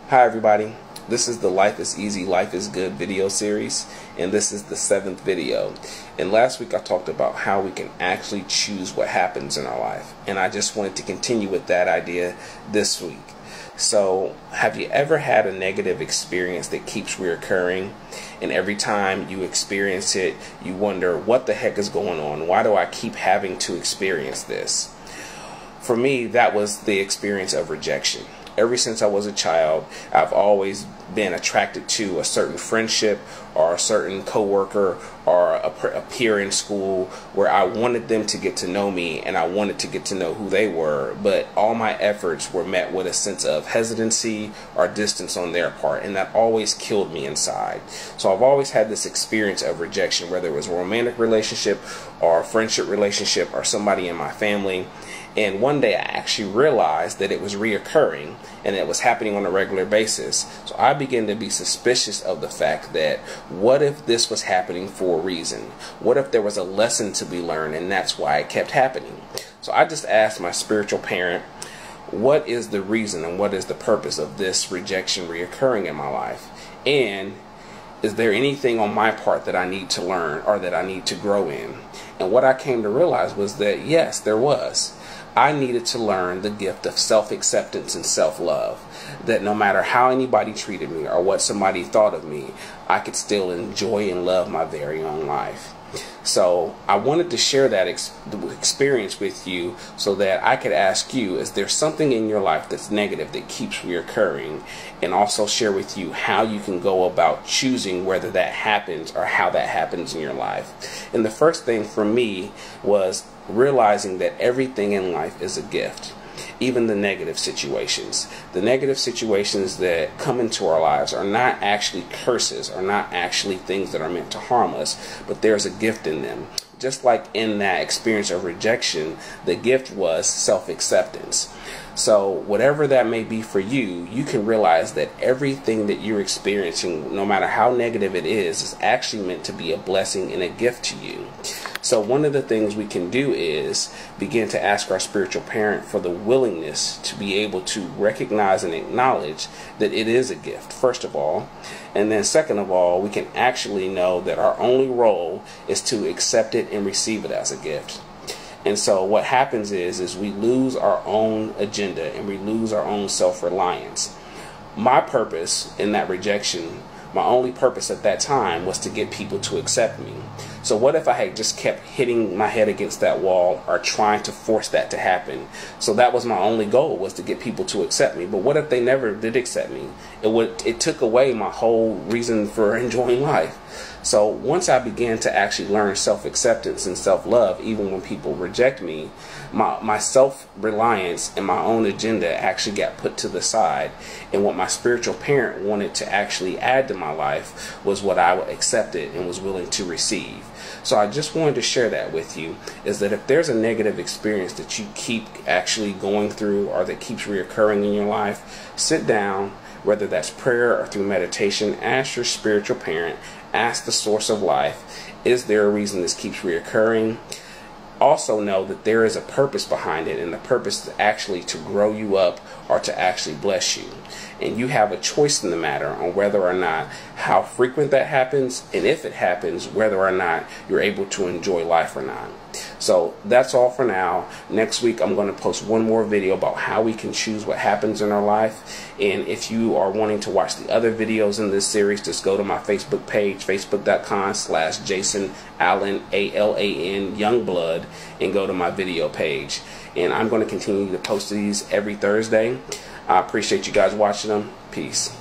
Hi everybody, this is the Life is Easy, Life is Good video series, and this is the 7th video. And last week I talked about how we can actually choose what happens in our life, and I just wanted to continue with that idea this week. So, have you ever had a negative experience that keeps reoccurring, and every time you experience it, you wonder, what the heck is going on? Why do I keep having to experience this? For me, that was the experience of rejection. Ever since I was a child, I've always been attracted to a certain friendship or a certain coworker or a peer in school where I wanted them to get to know me and I wanted to get to know who they were, but all my efforts were met with a sense of hesitancy or distance on their part, and that always killed me inside. So I've always had this experience of rejection, whether it was a romantic relationship or a friendship relationship or somebody in my family. And one day I actually realized that it was reoccurring and it was happening on a regular basis. So I began to be suspicious of the fact that, what if this was happening for a reason? What if there was a lesson to be learned and that's why it kept happening? So I just asked my spiritual parent, what is the reason and what is the purpose of this rejection reoccurring in my life? And is there anything on my part that I need to learn or that I need to grow in? And what I came to realize was that yes, there was. I needed to learn the gift of self-acceptance and self-love. That no matter how anybody treated me or what somebody thought of me, I could still enjoy and love my very own life. So I wanted to share that experience with you so that I could ask you, is there something in your life that's negative that keeps reoccurring? And also share with you how you can go about choosing whether that happens or how that happens in your life. And the first thing for me was realizing that everything in life is a gift. Even the negative situations. The negative situations that come into our lives are not actually curses, are not actually things that are meant to harm us, but there's a gift in them. Just like in that experience of rejection, the gift was self-acceptance. So whatever that may be for you, you can realize that everything that you're experiencing, no matter how negative it is actually meant to be a blessing and a gift to you. So one of the things we can do is begin to ask our spiritual parent for the willingness to be able to recognize and acknowledge that it is a gift, first of all. And then second of all, we can actually know that our only role is to accept it and receive it as a gift. And so what happens is we lose our own agenda and we lose our own self-reliance. My purpose in that rejection, my only purpose at that time, was to get people to accept me. So what if I had just kept hitting my head against that wall or trying to force that to happen? So that was my only goal, was to get people to accept me. But what if they never did accept me? It took away my whole reason for enjoying life. So once I began to actually learn self-acceptance and self-love, even when people reject me, my self-reliance and my own agenda actually got put to the side. And what my spiritual parent wanted to actually add to my life was what I accepted and was willing to receive. So I just wanted to share that with you, is that if there's a negative experience that you keep actually going through or that keeps reoccurring in your life, sit down, whether that's prayer or through meditation, ask your spiritual parent, ask the source of life, is there a reason this keeps reoccurring? Also know that there is a purpose behind it, and the purpose is actually to grow you up or to actually bless you. And you have a choice in the matter on whether or not, how frequent that happens, and if it happens, whether or not you're able to enjoy life or not. So that's all for now. Next week I'm going to post one more video about how we can choose what happens in our life. And if you are wanting to watch the other videos in this series, just go to my Facebook page, facebook.com/Jason Allen, ALAN Youngblood, and go to my video page. And I'm going to continue to post these every Thursday. I appreciate you guys watching them. Peace.